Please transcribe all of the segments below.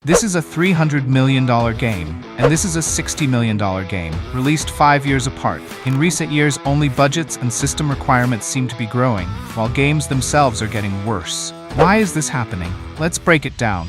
This is a $300 million game, and this is a $60 million game, released 5 years apart. In recent years, only budgets and system requirements seem to be growing, while games themselves are getting worse. Why is this happening? Let's break it down.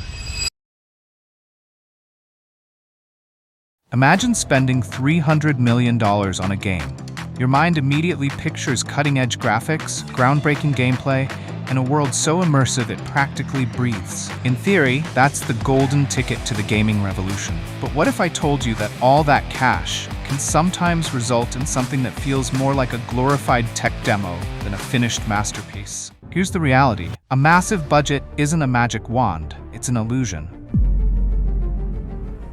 Imagine spending $300 million on a game. Your mind immediately pictures cutting-edge graphics, groundbreaking gameplay, and a world so immersive it practically breathes. In theory, that's the golden ticket to the gaming revolution. But what if I told you that all that cash can sometimes result in something that feels more like a glorified tech demo than a finished masterpiece? Here's the reality. A massive budget isn't a magic wand, it's an illusion.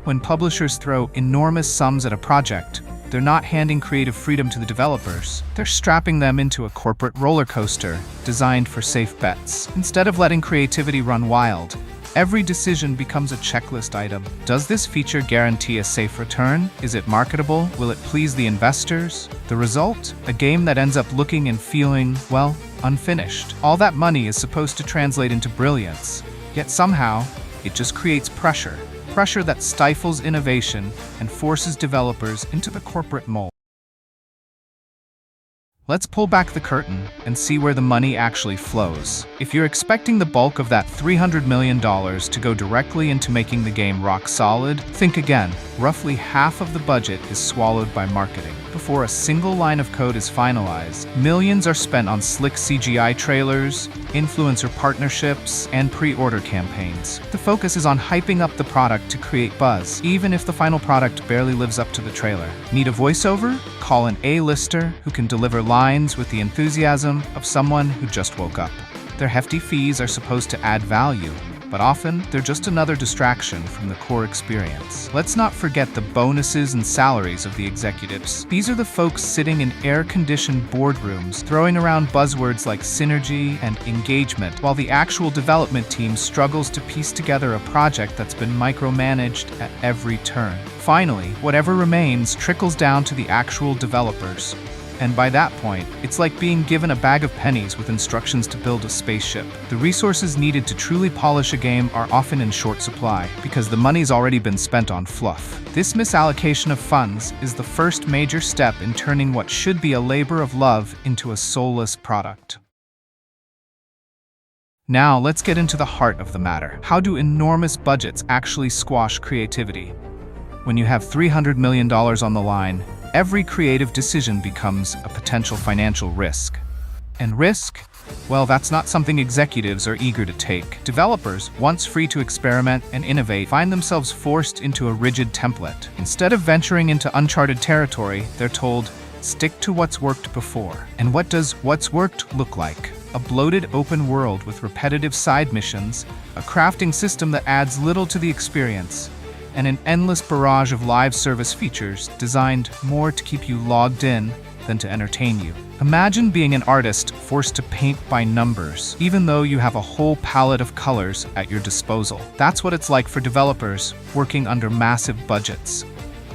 When publishers throw enormous sums at a project, they're not handing creative freedom to the developers. They're strapping them into a corporate roller coaster designed for safe bets. Instead of letting creativity run wild, every decision becomes a checklist item. Does this feature guarantee a safe return? Is it marketable? Will it please the investors? The result? A game that ends up looking and feeling, well, unfinished. All that money is supposed to translate into brilliance, yet somehow, it just creates pressure. Pressure that stifles innovation and forces developers into the corporate mold. Let's pull back the curtain and see where the money actually flows. If you're expecting the bulk of that $300 million to go directly into making the game rock solid, think again. Roughly half of the budget is swallowed by marketing. Before a single line of code is finalized, millions are spent on slick CGI trailers, influencer partnerships, and pre-order campaigns. The focus is on hyping up the product to create buzz, even if the final product barely lives up to the trailer. Need a voiceover? Call an A-lister who can deliver lines with the enthusiasm of someone who just woke up. Their hefty fees are supposed to add value, but often they're just another distraction from the core experience. Let's not forget the bonuses and salaries of the executives. These are the folks sitting in air-conditioned boardrooms, throwing around buzzwords like synergy and engagement, while the actual development team struggles to piece together a project that's been micromanaged at every turn. Finally, whatever remains trickles down to the actual developers. And by that point, it's like being given a bag of pennies with instructions to build a spaceship. The resources needed to truly polish a game are often in short supply, because the money's already been spent on fluff. This misallocation of funds is the first major step in turning what should be a labor of love into a soulless product. Now, let's get into the heart of the matter. How do enormous budgets actually squash creativity? When you have $300 million on the line, every creative decision becomes a potential financial risk. And risk? Well, that's not something executives are eager to take. Developers, once free to experiment and innovate, find themselves forced into a rigid template. Instead of venturing into uncharted territory, they're told, stick to what's worked before. And what does what's worked look like? A bloated open world with repetitive side missions, a crafting system that adds little to the experience, and an endless barrage of live service features designed more to keep you logged in than to entertain you. Imagine being an artist forced to paint by numbers, even though you have a whole palette of colors at your disposal. That's what it's like for developers working under massive budgets.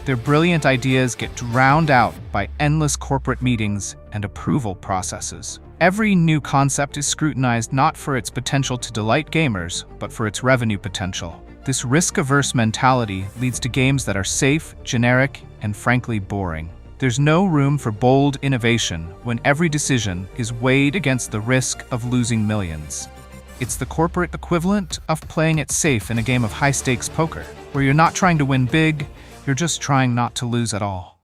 Their brilliant ideas get drowned out by endless corporate meetings and approval processes. Every new concept is scrutinized not for its potential to delight gamers, but for its revenue potential. This risk-averse mentality leads to games that are safe, generic, and frankly boring. There's no room for bold innovation when every decision is weighed against the risk of losing millions. It's the corporate equivalent of playing it safe in a game of high-stakes poker, where you're not trying to win big, you're just trying not to lose at all.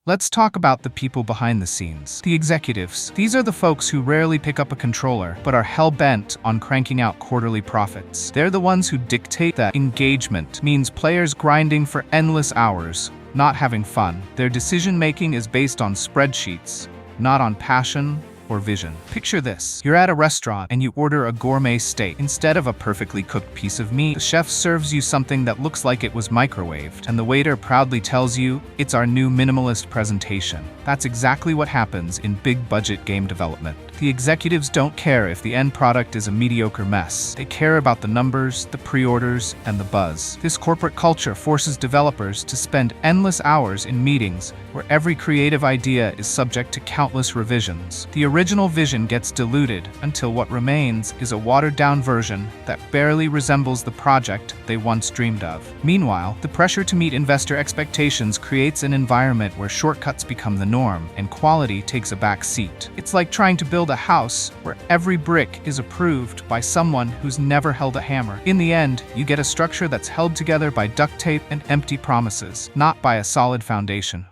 Let's talk about the people behind the scenes. The executives. These are the folks who rarely pick up a controller, but are hell-bent on cranking out quarterly profits. They're the ones who dictate that engagement means players grinding for endless hours, not having fun. Their decision-making is based on spreadsheets, not on passion or vision. Picture this. You're at a restaurant and you order a gourmet steak. Instead of a perfectly cooked piece of meat, the chef serves you something that looks like it was microwaved, and the waiter proudly tells you, it's our new minimalist presentation. That's exactly what happens in big-budget game development. The executives don't care if the end product is a mediocre mess. They care about the numbers, the pre-orders, and the buzz. This corporate culture forces developers to spend endless hours in meetings where every creative idea is subject to countless revisions. The original vision gets diluted until what remains is a watered-down version that barely resembles the project they once dreamed of. Meanwhile, the pressure to meet investor expectations creates an environment where shortcuts become the norm and quality takes a back seat. It's like trying to build a house where every brick is approved by someone who's never held a hammer. In the end, you get a structure that's held together by duct tape and empty promises, not by a solid foundation.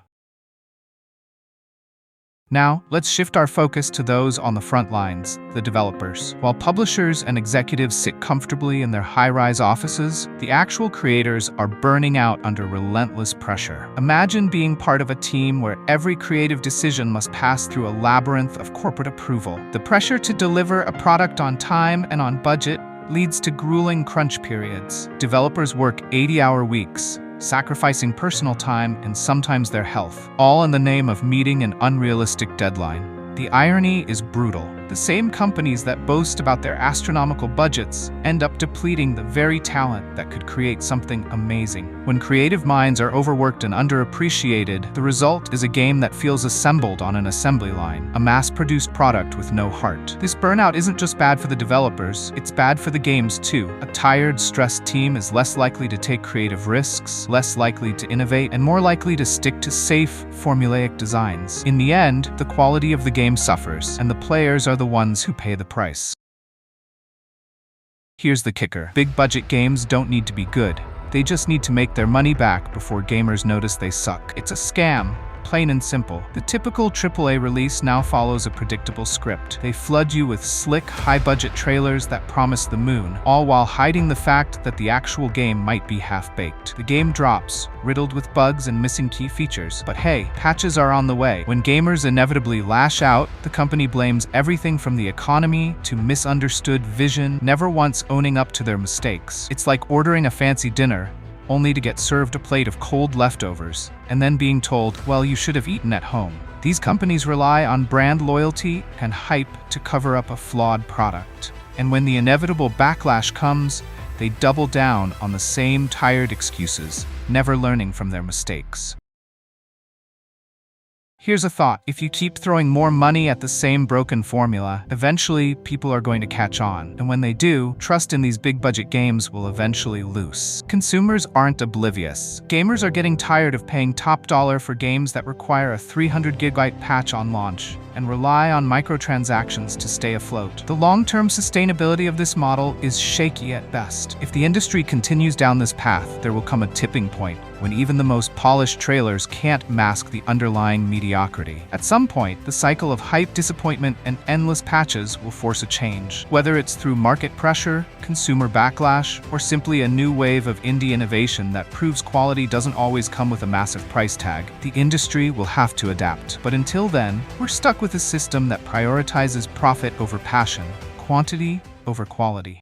Now, let's shift our focus to those on the front lines, the developers. While publishers and executives sit comfortably in their high-rise offices, the actual creators are burning out under relentless pressure. Imagine being part of a team where every creative decision must pass through a labyrinth of corporate approval. The pressure to deliver a product on time and on budget leads to grueling crunch periods. Developers work 80-hour weeks, sacrificing personal time and sometimes their health, all in the name of meeting an unrealistic deadline. The irony is brutal. The same companies that boast about their astronomical budgets end up depleting the very talent that could create something amazing. When creative minds are overworked and underappreciated, the result is a game that feels assembled on an assembly line, a mass-produced product with no heart. This burnout isn't just bad for the developers, it's bad for the games too. A tired, stressed team is less likely to take creative risks, less likely to innovate, and more likely to stick to safe, formulaic designs. In the end, the quality of the game suffers, and the players are the ones who pay the price. Here's the kicker. Big budget games don't need to be good. They just need to make their money back before gamers notice they suck. It's a scam, plain and simple. The typical AAA release now follows a predictable script. They flood you with slick, high-budget trailers that promise the moon, all while hiding the fact that the actual game might be half-baked. The game drops, riddled with bugs and missing key features. But hey, patches are on the way. When gamers inevitably lash out, the company blames everything from the economy to misunderstood vision, never once owning up to their mistakes. It's like ordering a fancy dinner, only to get served a plate of cold leftovers, and then being told, well, you should have eaten at home. These companies rely on brand loyalty and hype to cover up a flawed product. And when the inevitable backlash comes, they double down on the same tired excuses, never learning from their mistakes. Here's a thought. If you keep throwing more money at the same broken formula, eventually people are going to catch on. And when they do, trust in these big-budget games will eventually lose. Consumers aren't oblivious. Gamers are getting tired of paying top dollar for games that require a 300 GB patch on launch and rely on microtransactions to stay afloat. The long-term sustainability of this model is shaky at best. If the industry continues down this path, there will come a tipping point when even the most polished trailers can't mask the underlying mediocrity. At some point, the cycle of hype, disappointment, and endless patches will force a change. Whether it's through market pressure, consumer backlash, or simply a new wave of indie innovation that proves quality doesn't always come with a massive price tag, the industry will have to adapt. But until then, we're stuck with a system that prioritizes profit over passion, quantity over quality.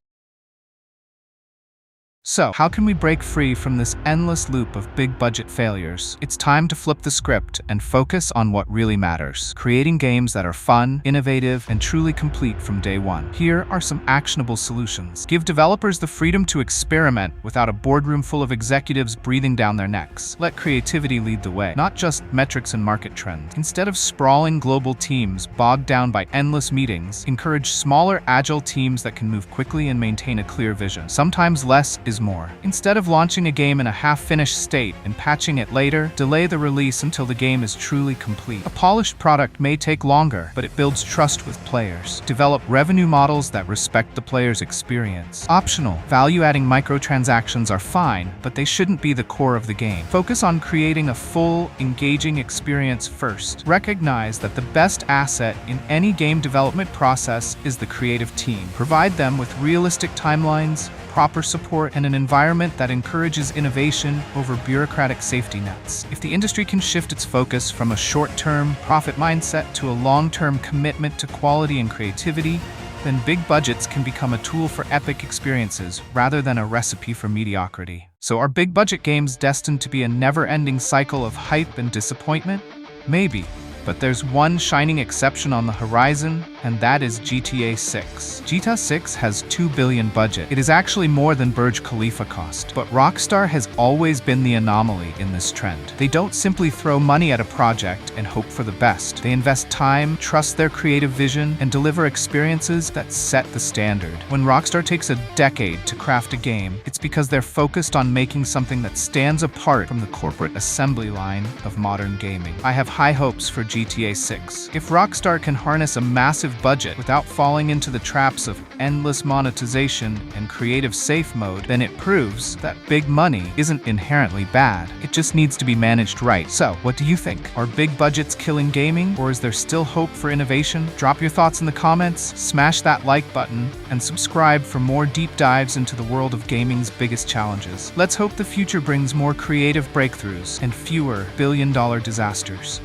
So, how can we break free from this endless loop of big-budget failures? It's time to flip the script and focus on what really matters. Creating games that are fun, innovative, and truly complete from day one. Here are some actionable solutions. Give developers the freedom to experiment without a boardroom full of executives breathing down their necks. Let creativity lead the way, not just metrics and market trends. Instead of sprawling global teams bogged down by endless meetings, encourage smaller, agile teams that can move quickly and maintain a clear vision. Sometimes less is more. Instead of launching a game in a half-finished state and patching it later, delay the release until the game is truly complete. A polished product may take longer, but it builds trust with players. Develop revenue models that respect the player's experience. Optional, value-adding microtransactions are fine, but they shouldn't be the core of the game. Focus on creating a full, engaging experience first. Recognize that the best asset in any game development process is the creative team. Provide them with realistic timelines, proper support, and an environment that encourages innovation over bureaucratic safety nets. If the industry can shift its focus from a short-term profit mindset to a long-term commitment to quality and creativity, then big budgets can become a tool for epic experiences rather than a recipe for mediocrity. So are big budget games destined to be a never-ending cycle of hype and disappointment? Maybe, but there's one shining exception on the horizon: and that is GTA 6. GTA 6 has $2 billion budget. It is actually more than Burj Khalifa cost. But Rockstar has always been the anomaly in this trend. They don't simply throw money at a project and hope for the best. They invest time, trust their creative vision, and deliver experiences that set the standard. When Rockstar takes a decade to craft a game, it's because they're focused on making something that stands apart from the corporate assembly line of modern gaming. I have high hopes for GTA 6. If Rockstar can harness a massive budget without falling into the traps of endless monetization and creative safe mode, then it proves that big money isn't inherently bad. It just needs to be managed right. So, what do you think? Are big budgets killing gaming, or is there still hope for innovation? Drop your thoughts in the comments, smash that like button, and subscribe for more deep dives into the world of gaming's biggest challenges. Let's hope the future brings more creative breakthroughs and fewer billion-dollar disasters.